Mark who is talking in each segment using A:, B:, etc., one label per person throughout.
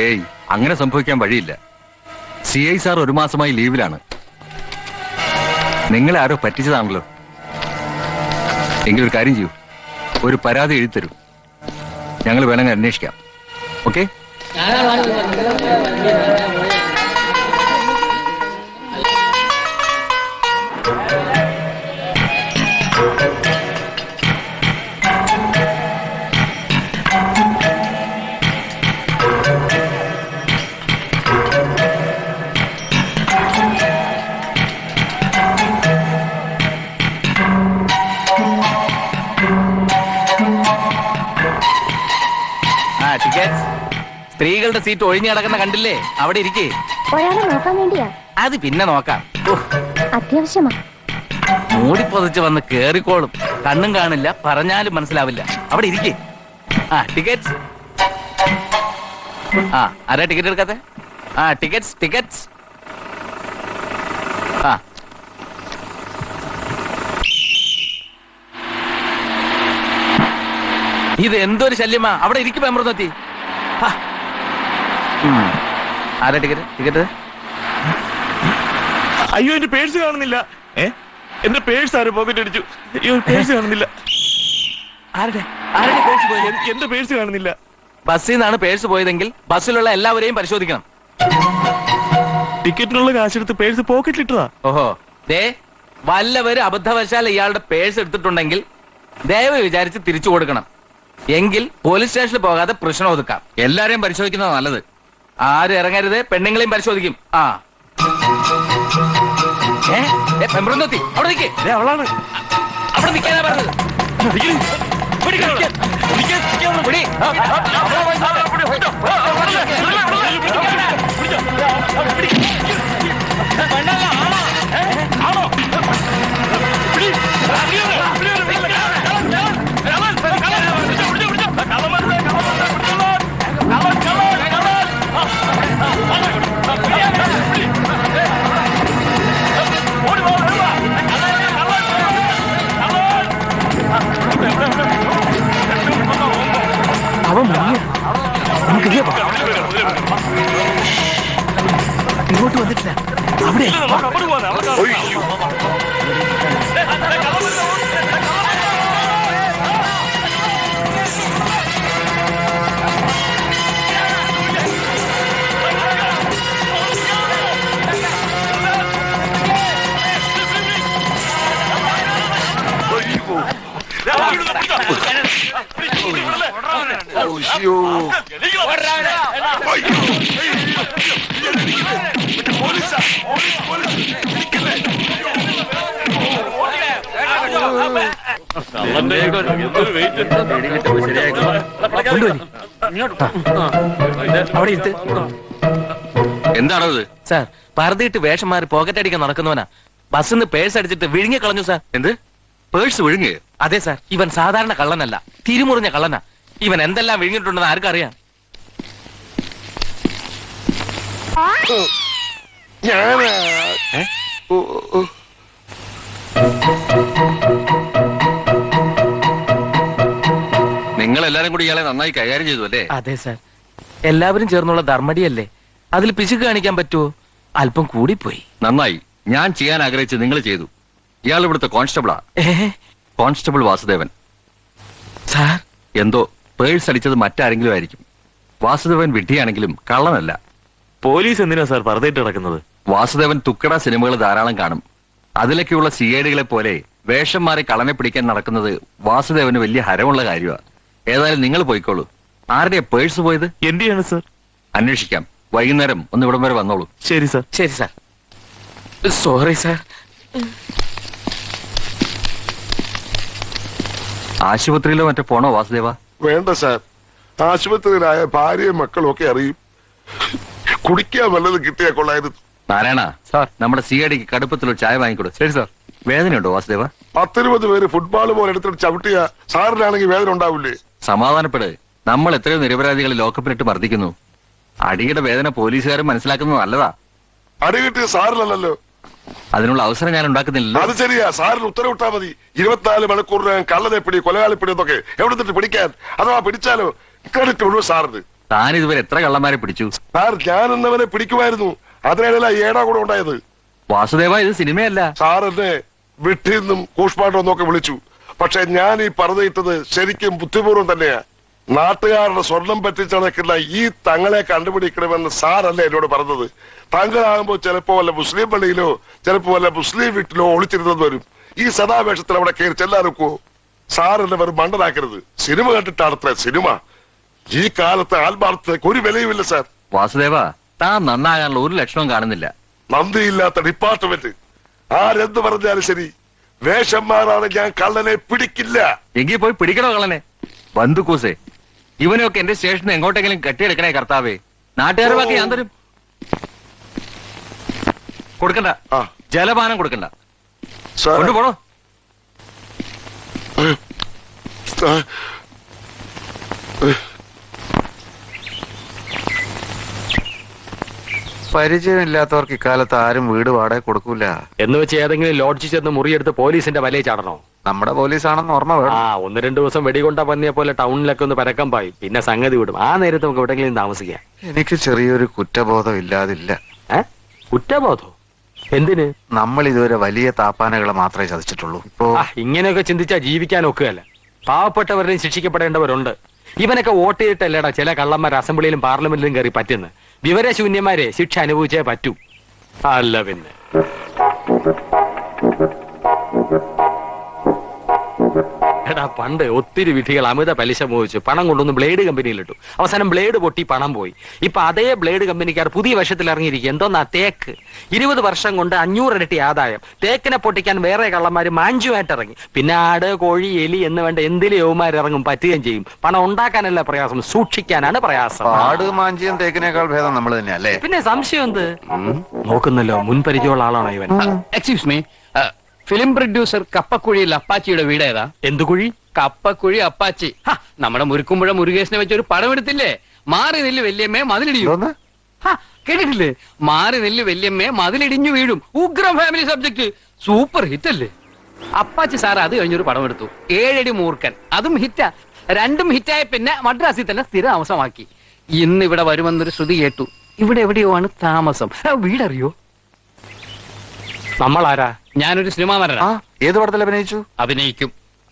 A: ഏയ്, അങ്ങനെ സംഭവിക്കാൻ വഴിയില്ല. CI സാർ 1 മാസമായി ലീവിലാണ്. നിങ്ങളെ ആരോ പറ്റിച്ചതാണല്ലോ. എങ്കിലൊരു കാര്യം ചെയ്യൂ, ഒരു പരാതി എഴുതിത്തരൂ. ഞങ്ങൾ വേണമെങ്കിൽ അന്വേഷിക്കാം. ഓക്കെ?
B: സ്ത്രീകളുടെ സീറ്റ് ഒഴിഞ്ഞു കിടക്കുന്ന കണ്ടില്ലേ? അവിടെ ഇരിക്കേ.
C: ഒരാളെ നോക്കാൻ വേണ്ടിയാ?
B: അത് പിന്നെ നോക്കാം.
C: അത്യാവശ്യമാ.
B: മൂടിപ്പൊതിച്ച് വന്ന് കേറിക്കോളും. കണ്ണും കാണില്ല, പറഞ്ഞാലും മനസ്സിലാവില്ല. അവിടെ ഇരിക്കേ. ടിക്കറ്റ്സ്. ആരാ ടിക്കറ്റ് എടുക്കാത്തെ? ടിക്കറ്റ്സ്. ഇത് എന്തൊരു ശല്യമാ. അവിടെ ഇരിക്കും അമൃതത്തി. ആരാ ടിക്കറ്റ്?
D: അയ്യോ, എന്റെ പേഴ്സ് കാണുന്നില്ല. എന്റെ പേഴ്സ് ആരും പോക്കറ്റ് അടിച്ചു. അയ്യോ, പേഴ്സ് കാണുന്നില്ല.
B: ആരുടെ പേഴ്സ് പോയത്?
D: എന്റെ പേഴ്സ് കാണുന്നില്ല.
B: ബസ്സിൽ നിന്നാണ് പേഴ്സ് പോയതെങ്കിൽ ബസ്സിലുള്ള എല്ലാവരെയും പരിശോധിക്കണം.
D: ടിക്കറ്റിനുള്ള കാശെടുത്ത് പേഴ്സ് പോക്കറ്റിലിട്ടതാ.
B: ഓഹോ, വല്ലവരും അബദ്ധവശാൽ ഇയാളുടെ പേഴ്സ് എടുത്തിട്ടുണ്ടെങ്കിൽ ദയവ് വിചാരിച്ച് തിരിച്ചു കൊടുക്കണം. എങ്കിൽ പോലീസ് സ്റ്റേഷനിൽ പോകാതെ പ്രശ്നം ഒതുക്കാം.
A: എല്ലാരെയും പരിശോധിക്കുന്നത് നല്ലത്.
B: ആരും ഇറങ്ങരുത്. പെണ്ണുങ്ങളെയും പരിശോധിക്കും. അവിടെ നിൽക്കേ.
D: അവളാണ്.
B: അവിടെ നിൽക്കാനാ പറഞ്ഞത്. ഇങ്ങോട്ട് വന്നിട്ടില്ല. അവിടെ
A: എന്താണത്?
B: സാർ, പർദ്ദയിട്ട് വേഷം മാറി പോക്കറ്റ് അടിക്കാൻ നടക്കുന്നവനാ. ബസ്സിൽ നിന്ന് പേഴ്സ് അടിച്ചിട്ട് വിഴുങ്ങി കളഞ്ഞു സാർ.
A: എന്ത്? പേഴ്സ് വിഴുങ്ങ്?
B: അതെ സാർ. ഇവൻ സാധാരണ കള്ളനല്ല, തിരിമുറിഞ്ഞ കള്ളനാ. ഇവൻ എന്തെല്ലാം വിഴുങ്ങിയിട്ടുണ്ടെന്ന് ആർക്കറിയാം?
A: നിങ്ങൾ എല്ലാരും കൂടി ഇയാളെ നന്നായി കൈകാര്യം ചെയ്തു അല്ലേ?
B: അതെ സാർ. എല്ലാവരും ചേർന്നുള്ള ധർമ്മടിയല്ലേ, അതിൽ പിശുക്ക് കാണിക്കാൻ പറ്റുമോ? അല്പം കൂടിപ്പോയി.
A: നന്നായി. ഞാൻ ചെയ്യാൻ ആഗ്രഹിച്ച് നിങ്ങൾ ചെയ്തു. ഇയാൾ ഇവിടുത്തെ കോൺസ്റ്റബിളാ. കോൺസ്റ്റബിൾ വാസുദേവൻ.
B: സാർ,
A: എന്തോ പേഴ്സ് അടിച്ചത് മറ്റാരെങ്കിലും ആയിരിക്കും. വാസുദേവൻ വിഡ്ഢിയാണെങ്കിലും കള്ളനല്ല.
D: പോലീസ് എന്തിനാ സാർ പർദ്ദയിട്ട് നടക്കുന്നത്?
A: വാസുദേവൻ തുക്കട സിനിമകൾ ധാരാളം കാണും. അതിലൊക്കെയുള്ള CID-കളെ പോലെ വേഷം മാറി കള്ളനെ പിടിക്കാൻ നടക്കുന്നത് വാസുദേവന് വലിയ ഹരമുള്ള കാര്യമാണ്. ഏതായാലും നിങ്ങൾ പോയിക്കോളൂ. ആരുടെയാ പേഴ്സ് പോയത്?
D: എന്റെയാണ് സാർ.
A: അന്വേഷിക്കാം. വൈകുന്നേരം ഒന്ന് ഇവിടം വരെ വന്നോളൂ.
D: ശരി സാർ.
B: ശരി സാർ. Sorry sir.
A: ആശുപത്രിയിലോ മറ്റോ പോണോ വാസുദേവ?
E: വേണ്ട സാർ. ആശുപത്രിയിലായ ഭാര്യയും മക്കളും ഒക്കെ അറിയും. കുടിക്കാൻ വല്ലതും കിട്ടിയാ കൊള്ളായിരുന്നു.
A: നാരായണ സാർ, നമ്മുടെ CID-ക്ക് കടുപ്പത്തിലൊരു ചായ വാങ്ങിക്കൊടു. ശരി സാർ. വേദനയുണ്ടോ വാസുദേവ?
E: 10-20 പേര് ഫുട്ബോൾ പോലെ എടുത്തിട്ട് ചവിട്ടിയ സാറിനാണെങ്കിൽ വേദന ഉണ്ടാവില്ലേ?
A: സമാധാനപ്പെട്. നമ്മൾ എത്രയോ നിരപരാധികളെ ലോക്കപ്പിലിട്ട് മർദ്ദിക്കുന്നു. അടിയുടെ വേദന പോലീസുകാരും മനസ്സിലാക്കുന്നത് നല്ലതാ.
E: അടി കിട്ടിയ സാറിനല്ലോ.
A: അതിനുള്ള അവസരം ഞാൻ ഉണ്ടാക്കുന്നില്ലല്ലോ.
E: അത് ശരിയാ. സാറിന് ഉത്തരവിട്ടാ മതി. 24 മണിക്കൂറിനകം കള്ളനെ പിടി, കൊലയാളി പിടി എന്നൊക്കെ എവിടെ നിന്നിട്ട് പിടിക്കാൻ. അഥവാ പിടിച്ചാലോ ക്രെഡിറ്റ് മുഴുവൻ സാറിന്.
A: താൻ ഇതുവരെ എത്ര കള്ളന്മാരെ പിടിച്ചു?
E: സാർ ഞാൻ എന്നവനെ പിടിക്കുമായിരുന്നു, അതിനിടയില ഏടാ കൂടെ ഉണ്ടായത്.
A: വാസുദേവ, ഇത് സിനിമയല്ല.
E: സാർ എന്നെ വീട്ടിൽ നിന്നും കൂഷ്പാട്ടൊന്നൊക്കെ വിളിച്ചു. പക്ഷെ ഞാൻ ഈ പറഞ്ഞിട്ടത് ശരിക്കും ബുദ്ധിപൂർവ്വം തന്നെയാ. നാട്ടുകാരുടെ സ്വർണം പറ്റിച്ചടക്കുന്ന ഈ തങ്ങളെ കണ്ടുപിടിക്കണമെന്ന് സാറല്ലേ എന്നോട് പറഞ്ഞത്. തങ്ങളാകുമ്പോ ചിലപ്പോ വല്ല മുസ്ലിം പള്ളിയിലോ ചിലപ്പോ വല്ല മുസ്ലിം വീട്ടിലോ ഒളിച്ചിരുന്നത് വരും. ഈ സദാവേഷത്തിൽ അവിടെ കയറി ചെല്ലാറുക്കോ? സാർ എന്നെ വെറും മണ്ടനാക്കരുത്. Cinema കണ്ടിട്ടാണത്ര cinema. ഈ കാലത്ത് ആത്മാർത്ഥതയ്ക്ക് ഒരു വിലയുമില്ല സാർ.
A: വാസുദേവ, താൻ നന്നാകാനുള്ള ഒരു ലക്ഷണവും കാണുന്നില്ല.
E: നന്ദിയില്ലാത്ത ഡിപ്പാർട്ട്മെന്റ്. ആരെന്ത് പറഞ്ഞാലും ശരി, വേഷന്മാരാണ് ഞാൻ കള്ളനെ പിടിക്കില്ല.
A: എങ്കിൽ പോയി പിടിക്കണോ കള്ളനെ? ബന്ധുക്കൂസേ, ഇവനൊക്കെ എന്റെ സ്റ്റേഷനിൽ എങ്ങോട്ടെങ്കിലും കെട്ടിയെടുക്കണേ കർത്താവേ. നാട്ടുകാരുടെ ബാക്കി ഞാൻ തരും. കൊടുക്കണ്ട,
E: ആ.
A: ജലപാനം കൊടുക്കണ്ട.
E: സാർ
A: കൊണ്ടുപോണോ?
F: പരിചയമില്ലാത്തവർക്ക് ഇക്കാലത്ത് ആരും വീട് വാടക കൊടുക്കൂല.
G: എന്ന് വെച്ച് ഏതെങ്കിലും ലോഡ്ജിൽ ചെന്ന് മുറിയെടുത്ത് പോലീസിന്റെ വലയിൽ ചാടണോ?
F: നമ്മുടെ പോലീസാണെന്ന് ഓർമ്മ വേണം.
G: 1-2 ദിവസം വെടികൊണ്ട പന്നിയെ പോലെ ടൗണിലൊക്കെ ഒന്ന് പരക്കം പായി, പിന്നെ സംഗതി വിടും. ആ നേരത്ത് നമുക്ക് എവിടെങ്കിലും താമസിക്കാം.
F: എനിക്ക് ചെറിയൊരു കുറ്റബോധം ഇല്ലാതില്ല.
G: കുറ്റബോധോ? എന്തിന്?
F: നമ്മൾ ഇതുവരെ വലിയ താപ്പാനകളെ മാത്രമേ ചതിച്ചിട്ടുള്ളൂ. ഇപ്പോ
G: ഇങ്ങനെയൊക്കെ ചിന്തിച്ചാൽ ജീവിക്കാൻ ഒക്കുകയല്ല. പാവപ്പെട്ടവരെയും ശിക്ഷിക്കപ്പെടേണ്ടവരുണ്ട്. ഇവനൊക്കെ വോട്ട് ചെയ്തിട്ടല്ലേടാ ചില കള്ളന്മാർ അസംബ്ലിയിലും പാർലമെന്റിലും കയറി പറ്റുന്നു. വിവരശൂന്യന്മാരെ ശിക്ഷ അനുഭവിച്ചേ പറ്റൂ. അല്ല പിന്നെ എടാ, പണ്ട് ഒത്തിരി വിധികൾ അമിത പലിശ മോഹിച്ചു പണം കൊണ്ടൊന്ന് ബ്ലേഡ് കമ്പനിയിലിട്ടു. അവസാനം ബ്ലേഡ് പൊട്ടി പണം പോയി. ഇപ്പൊ അതേ ബ്ലേഡ് കമ്പനിക്കാർ പുതിയ വശത്തിൽ ഇറങ്ങിയിരിക്കും. എന്തോന്നാ തേക്ക്. 20 വർഷം കൊണ്ട് 500 ഇരട്ടി ആദായം. തേക്കിനെ പൊട്ടിക്കാൻ വേറെ കള്ളന്മാര് മാഞ്ചുമായിട്ട് ഇറങ്ങി. പിന്നെ ആട്, കോഴി, എലി എന്ന് വേണ്ട എന്തിലും യൗമാർ ഇറങ്ങും, പറ്റുകയും ചെയ്യും. പണം ഉണ്ടാക്കാനല്ല പ്രയാസം, സൂക്ഷിക്കാനാണ് പ്രയാസം.
F: ആട് മാഞ്ചിയും തേക്കിനേക്കാൾ ഭേദം നമ്മൾ തന്നെ അല്ലേ?
G: പിന്നെ സംശയം എന്ത്? നോക്കുന്നല്ലോ, മുൻപരിചയമുള്ള ആളാണോ ഇവൻ?
H: എക്സ്ക്യൂസ് മീ, ഫിലിം പ്രൊഡ്യൂസർ കപ്പക്കുഴിയിൽ അപ്പാച്ചിയുടെ വീട് ഏതാ?
G: എന്ത് കുഴി?
H: കപ്പക്കുഴി അപ്പാച്ചി. നമ്മുടെ മുരുക്കുമ്പുഴ മുരുകേശനെ വെച്ച് ഒരു പടം എടുത്തില്ലേ? മാറി നെല്ല് വല്യമ്മേ മതിലിടിയും.
F: എന്തോന്ന്?
H: കേട്ടിട്ടില്ലേ? മാറി നെല്ല് വല്യമ്മേ മതിലിടിഞ്ഞു വീഴും. ഉഗ്രം ഫാമിലി സബ്ജക്ട്, സൂപ്പർ ഹിറ്റ് അല്ലേ? അപ്പാച്ചി സാർ അത് കഴിഞ്ഞൊരു പടം എടുത്തു, 7 അടി മൂർഖൻ. അതും ഹിറ്റാ. രണ്ടും ഹിറ്റായ പിന്നെ മദ്രാസിൽ തന്നെ സ്ഥിര താമസമാക്കി. ഇന്ന് ഇവിടെ വരുമെന്നൊരു ശ്രുതി കേട്ടു. ഇവിടെ എവിടെയോ ആണ് താമസം. വീടറിയോ?
G: നമ്മളാരാ?
H: ഞാനൊരു സിനിമാ നടനാ.
F: ഏത് പടത്തിൽ അഭിനയിച്ചു?
H: അഭിനയിക്കും.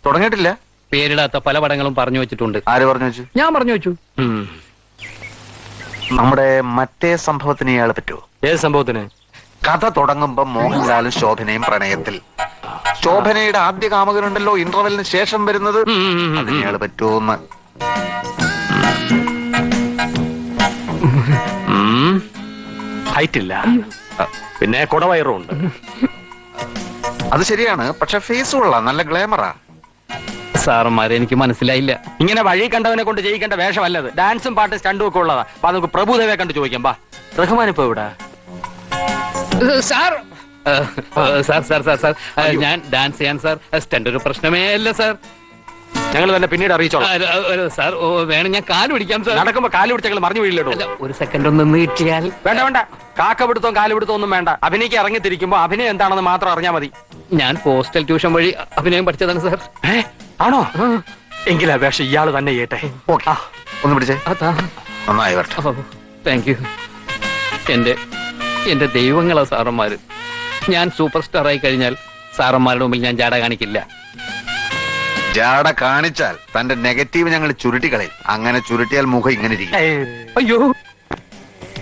F: തുടങ്ങിയിട്ടില്ല?
H: പേരിടാത്ത പല പടങ്ങളും പറഞ്ഞു വെച്ചിട്ടുണ്ട്.
F: ആര് പറഞ്ഞു വെച്ചു?
H: ഞാൻ പറഞ്ഞു വെച്ചു.
F: നമ്മുടെ മറ്റേ സംഭവത്തിന് ഇയാളെ പറ്റുമോ?
G: ഏത് സംഭവത്തിന്?
F: കഥ തുടങ്ങുമ്പോ മോഹൻലാലും ശോഭനയും പ്രണയത്തിൽ. ശോഭനയുടെ ആദ്യ കാമുകനുണ്ടല്ലോ ഇന്റർവെല്ലിന് ശേഷം വരുന്നത്, അതിന് ഇയാള് പറ്റുമോന്ന്.
G: ഹൈറ്റ് ഇല്ല, പിന്നെ കുടവയറും ഉണ്ട്.
F: അത് ശരിയാണ്, പക്ഷെ ഫേസ് കൊള്ളാം, നല്ല ഗ്ലാമറാ.
H: സാറന്മാരെ എനിക്ക് മനസ്സിലായില്ല.
G: ഇങ്ങനെ വഴി കണ്ടവനെ കൊണ്ട് ചെയ്യിക്കേണ്ട വേഷമല്ലത്. ഡാൻസും പാട്ടും സ്റ്റണ്ടും ഒക്കെ ഉള്ളതാ. അപ്പൊ നമുക്ക് പ്രഭുദേവയെ കണ്ട് ചോദിക്കാം. ബാ, റഹ്മാൻ ഇപ്പൊ ഇവിടെ?
H: Sir sir sir sir sir ഞാൻ ഡാൻസ് ചെയ്യാൻ സാർ. സ്റ്റണ്ട് ഒരു പ്രശ്നമേ അല്ല സാർ.
G: ഞങ്ങൾ തന്നെ പിന്നീട് അറിയിച്ചോളാം.
H: സാർ വേണം, ഞാൻ കാല് പിടിക്കാം സാർ.
G: നടക്കുമ്പോ കാല് പിടിച്ച് ഞങ്ങൾ മറിഞ്ഞു വീഴില്ലോ.
H: ഒരു സെക്കൻഡ് ഒന്ന് നീട്ടിയാൽ.
G: വേണ്ട വേണ്ട, കാക്കപിടുത്തവും കാലുപിടുത്തവും ഒന്നും വേണ്ട. അഭിനയിക്ക് ഇറങ്ങിത്തിരിക്കുമ്പോ അഭിനയം എന്താണെന്ന് മാത്രം അറിഞ്ഞാൽ മതി.
H: ഞാൻ പോസ്റ്റൽ ട്യൂഷൻ വഴി അഭിനയം പഠിച്ചതാണ് സാർ.
G: ആണോ? എങ്കിലാ വേഷം ഇയാള് തന്നെ ചെയ്യട്ടെ.
F: ഒന്ന് പിടിച്ചേ.
H: അതാ,
F: നന്നായി വരട്ടെ.
H: Thank you. എന്റെ ദൈവങ്ങളാ സാറന്മാര്. ഞാൻ സൂപ്പർ സ്റ്റാർ ആയി കഴിഞ്ഞാൽ സാറന്മാരുടെ മുമ്പിൽ ഞാൻ ജാട കാണിക്കില്ല.
F: ജാട കാണിച്ചാൽ തന്റെ നെഗറ്റീവ് ഞങ്ങൾ ചുരുട്ടിക്കളയും. അങ്ങനെ ചുരുട്ടിയാൽ മുഖം ഇങ്ങനെ ഇരിക്കും.
H: അയ്യോ,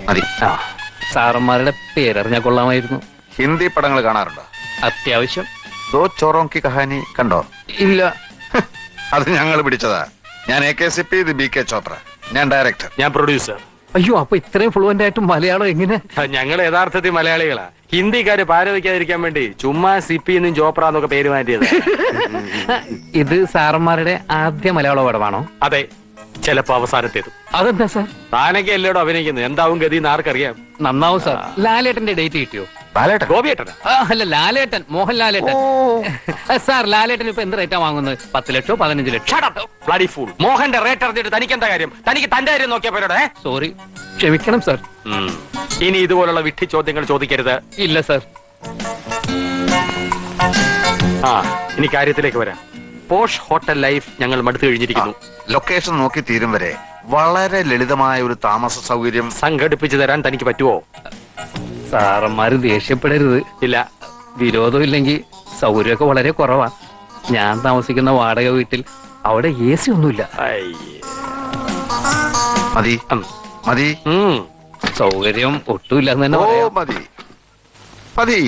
F: മതി.
H: സാറന്മാരുടെ പേരറിഞ്ഞാൽ കൊള്ളാമായിരുന്നു.
F: ഹിന്ദി പടങ്ങൾ കാണാറുണ്ടോ?
H: അത്യാവശ്യം.
F: ദോ ചോറോം കി കഹാനി കണ്ടോ?
H: ഇല്ല.
F: അത് ഞങ്ങൾ പിടിച്ചതാ. ഞാൻ AKCP, ഇത് BK ചോപ്ര. ഞാൻ ഡയറക്ടർ.
G: ഞാൻ പ്രൊഡ്യൂസർ.
H: അയ്യോ, അപ്പൊ ഇത്രയും ഫ്ലുവന്റ് ആയിട്ട് മലയാളം എങ്ങനെ?
G: ഞങ്ങൾ യഥാർത്ഥത്തിൽ മലയാളികളാ. ഹിന്ദിക്കാര് പാര വയ്ക്കാതിരിക്കാൻ വേണ്ടി ചുമ്മാ സിപ്പി എന്നും ചോപ്ര എന്നൊക്കെ പേര് മാറ്റിയത്.
H: ഇത് സാറന്മാരുടെ ആദ്യ മലയാള പടമാണോ?
G: അതെ, ചിലപ്പോ അവസാനത്തേത്.
H: അതെന്താ സാർ?
G: താനൊക്കെ എല്ലായിടും അഭിനയിക്കുന്നത്. എന്താവും ഗതി ആർക്കറിയാം.
H: നന്നാവും സാർ. ലാലേട്ടന്റെ ഡേറ്റ് കിട്ടിയോ?
F: ബാലേട്ടൻ?
G: ഗോപിയേട്ടനാ?
H: അല്ല, ലാലേട്ടൻ, മോഹൻ ലാലേട്ടൻ. സാർ, ലാലേട്ടൻ ഇപ്പൊ എന്ത് റേറ്റാ വാങ്ങുന്നത്? 10 ലക്ഷോ 15 ലക്ഷം?
G: Bloody fool. മോഹന്റെ റേറ്റ് അറിഞ്ഞിട്ട് തനിക്ക് എന്താ കാര്യം? തനിക്ക് തന്റെ കാര്യം നോക്കിയാ പോരോടെ.
H: സോറി, ക്ഷമിക്കണം സാർ.
G: ഇനി ഇതുപോലുള്ള വിഡ്ഢി ചോദ്യങ്ങൾ ചോദിക്കരുത്.
H: ഇല്ല സാർ.
G: ഇനി കാര്യത്തിലേക്ക് വരാം. പോഷ് ഹോട്ടൽ ലൈഫ് ഞങ്ങൾ മടുത്തു കഴിഞ്ഞിരിക്കുന്നു.
F: ലൊക്കേഷൻ നോക്കി തീരും വരെ വളരെ ലളിതമായ ഒരു താമസ സൗകര്യം
G: സംഘടിപ്പിച്ചു തരാൻ തനിക്ക് പറ്റുമോ?
H: സാറന്മാര് ദേഷ്യപ്പെടരുത്.
G: ഇല്ല.
H: വിരോധം ഇല്ലെങ്കിൽ സൗകര്യമൊക്കെ വളരെ കുറവാ. ഞാൻ താമസിക്കുന്ന വാടക വീട്ടിൽ അവിടെ AC ഒന്നുമില്ല.
G: അയ്യേ.
F: മതി മതി
G: ഉം.
H: സൗകര്യം ഒട്ടുമില്ല എന്ന് തന്നെ
F: ഓ
H: പറയാം.
F: മതി മതി.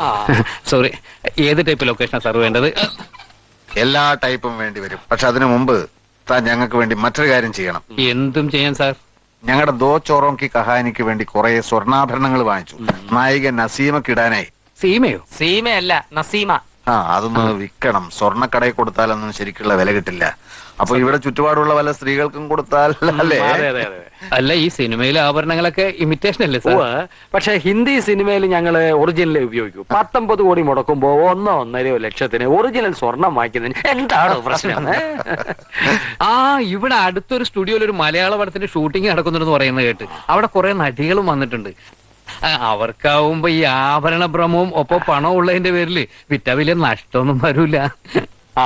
G: ആ.
H: സോറി, ഏത് ടൈപ്പ് ലൊക്കേഷനാണ് സാർ വേണ്ടത്?
F: എല്ലാ ടൈപ്പും വേണ്ടി വരും. പക്ഷെ അതിനു മുമ്പ് താൻ ഞങ്ങൾക്ക് വേണ്ടി മറ്റൊരു കാര്യം ചെയ്യണം.
H: എന്തും ചെയ്യാൻ സാർ.
F: ഞങ്ങളുടെ ദോ ചോറോങ്കി കഹാനിക്ക് വേണ്ടി കുറെ സ്വർണ്ണാഭരണങ്ങൾ വാങ്ങിച്ചു. നായിക നസീമക്ക് ഇടാനായി.
H: സീമയോ?
G: സീമയല്ല, നസീമ.
F: ആ അതൊന്ന് വിൽക്കണം. സ്വർണ്ണക്കടയിൽ കൊടുത്താലൊന്നും ശരിക്കുള്ള വില കിട്ടില്ല. അപ്പൊ ഇവിടെ ചുറ്റുപാടുള്ള വല്ല സ്ത്രീകൾക്കും കൊടുത്താൽ അല്ലേ?
G: അതെ അതെ അതെ.
H: അല്ല, ഈ സിനിമയിലെ ആഭരണങ്ങളൊക്കെ ഇമിറ്റേഷൻ അല്ലേ സാർ?
G: ഉവ്വ്. പക്ഷെ ഹിന്ദി സിനിമയിൽ ഞങ്ങള് ഒറിജിനൽ ഉപയോഗിക്കും. 19 കോടി മുടക്കുമ്പോ 1.5 ലക്ഷത്തിന് ഒറിജിനൽ സ്വർണം വാങ്ങിക്കുന്നതിന് എന്താണ് പ്രശ്നം?
H: ആ, ഇവിടെ അടുത്തൊരു സ്റ്റുഡിയോയിൽ ഒരു മലയാള പടത്തിന്റെ ഷൂട്ടിംഗ് നടക്കുന്നുണ്ടെന്ന് പറയുന്നത് കേട്ട്. അവിടെ കുറെ നടികളും വന്നിട്ടുണ്ട്. അവർക്കാവുമ്പോ ഈ ആഭരണ ഭ്രമവും ഒപ്പം പണം ഉള്ളതിന്റെ പേരില് വിറ്റ വലിയ നഷ്ടമൊന്നും വരൂല.
G: ആ,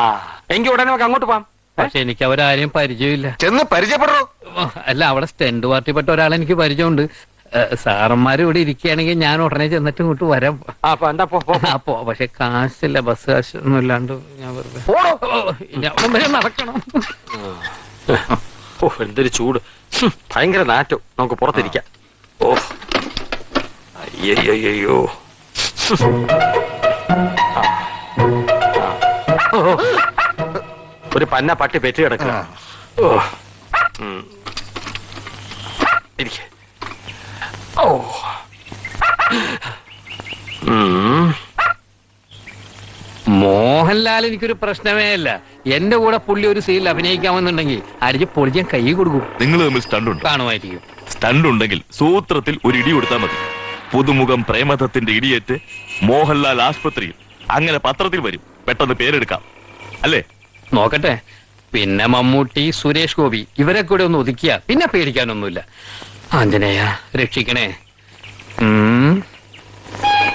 G: എങ്കിൽ ഉടനെ നമുക്ക് അങ്ങോട്ട് പോവാം.
H: പക്ഷെ എനിക്ക് അവരാരെയും പരിചയമില്ല.
F: ചെന്ന് പരിചയപ്പെടോ.
H: അല്ല, അവിടെ സ്റ്റെൻഡ് പാർട്ടിപ്പെട്ട ഒരാളെ എനിക്ക് പരിചയമുണ്ട്. സാറന്മാര് ഇവിടെ ഇരിക്കുകയാണെങ്കിൽ ഞാൻ ഉടനെ ചെന്നിട്ട് ഇങ്ങോട്ട് വരാം.
G: ആ, അപ്പൊ എന്താ
H: അപ്പോ പക്ഷെ കാശില്ല, ബസ് കാശ് ഒന്നും ഇല്ലാണ്ട് ഞാൻ വെറുതെ ഞാൻ വരെ നടക്കണം.
G: ഓ, എന്തൊരു ചൂട്. ഭയങ്കര നാറ്റം. നമുക്ക് പുറത്തിരിക്കാം. ഓ, അയ്യോ. ഒരു പന്ന പട്ടി പെറ്റി കിടക്കുക. ഓ, ഇരിക്ക്. ഓ,
H: മോഹൻലാൽ എനിക്കൊരു പ്രശ്നമേ അല്ല. എന്റെ കൂടെ പുള്ളി ഒരു സീനിൽ അഭിനയിക്കാമെന്നുണ്ടെങ്കിൽ അടിച്ച് പൊളിക്കാൻ കൈ കൊടുക്കും.
D: നിങ്ങൾ തമ്മിൽ സ്റ്റണ്ട് ഉണ്ട്.
H: കാണുമായിരിക്കും.
D: സ്റ്റണ്ട് ഉണ്ടെങ്കിൽ സൂത്രത്തിൽ ഒരു ഇടി കൊടുത്താൽ മതി. പുതുമുഖം പ്രേമദത്തിന്റെ ഇടിയേറ്റ് മോഹൻലാൽ ആശുപത്രിയിൽ. അങ്ങനെ പത്രത്തിൽ വരും. പെട്ടെന്ന് പേരെടുക്കാം അല്ലേ?
H: നോക്കട്ടെ. പിന്നെ മമ്മൂട്ടി, സുരേഷ് ഗോപി ഇവരെ കൂടെ ഒന്ന് ഒതുക്കിയ പിന്നെ പേടിക്കാനൊന്നുമില്ല. ആഞ്ജനേയ രക്ഷിക്കണേ.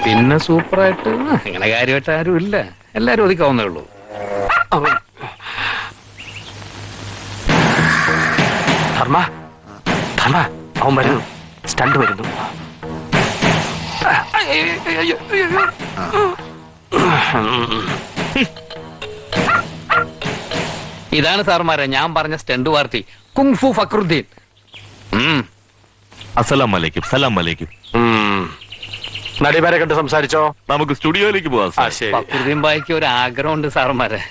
H: പിന്നെ സൂപ്പറായിട്ട് അങ്ങനെ കാര്യമായിട്ട് ആരും ഇല്ല. എല്ലാരും ഒതുക്കാവുന്നേ ഉള്ളൂ.
G: ധർമ്മ, ധർമ്മ, അവൻ വരുന്നു. സ്റ്റണ്ട് വരുന്നു.
H: ഇതാണ് സാറുമാരെ ഞാൻ പറഞ്ഞ സ്റ്റണ്ട് പാർട്ടി, കുങ്ഫു ഫക്രുദ്ദീൻ.
D: അസ്സലാം വലൈക്കും. സലാം വലൈക്കും.
G: നടിമാരെ കണ്ട് സംസാരിച്ചോ?
D: നമുക്ക് സ്റ്റുഡിയോയിലേക്ക് പോവാം.
G: ആ, ശരി.
H: ഫക്രുദ്ദീൻ ബായിക്ക് ഒരു ആഗ്രഹമുണ്ട് സാറുമാരെ.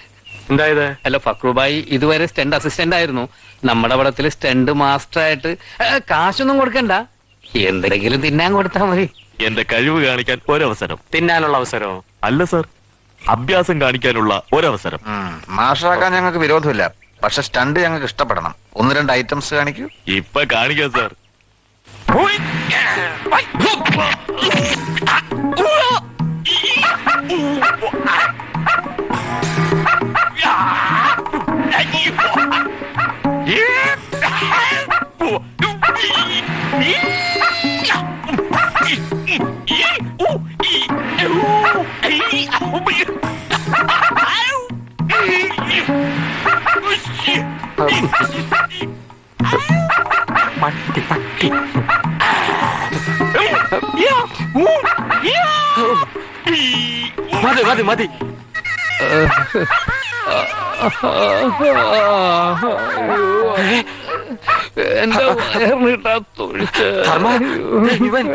G: എന്തായത്?
H: അല്ല, ഫക്രുബായി ഇതുവരെ സ്റ്റണ്ട് അസിസ്റ്റന്റ് ആയിരുന്നു. നമ്മുടെ പടത്തിൽ സ്റ്റണ്ട് മാസ്റ്റർ ആയിട്ട് കാശൊന്നും കൊടുക്കണ്ട, എന്തെങ്കിലും തിന്നാൻ കൊടുത്താൽ മതി.
D: എന്റെ കഴിവ് കാണിക്കാൻ ഒരവസരം.
G: തിന്നാനുള്ള അവസരമോ?
D: അല്ല സർ, അഭ്യാസം കാണിക്കാനുള്ള ഒരവസരം.
F: മാഷാക്കാൻ ഞങ്ങൾക്ക് വിരോധമില്ല. പക്ഷെ സ്റ്റണ്ട് ഞങ്ങൾക്ക് ഇഷ്ടപ്പെടണം. 1-2 ഐറ്റംസ് കാണിക്കൂ.
D: ഇപ്പൊ കാണിക്കാം സർ.
G: പട്ടി പട്ടി. മതി മതി മതി.
H: എന്റെ വയറിനിട്ടാ തൊഴിച്ച
G: ധർമ്മ, ഇവൻ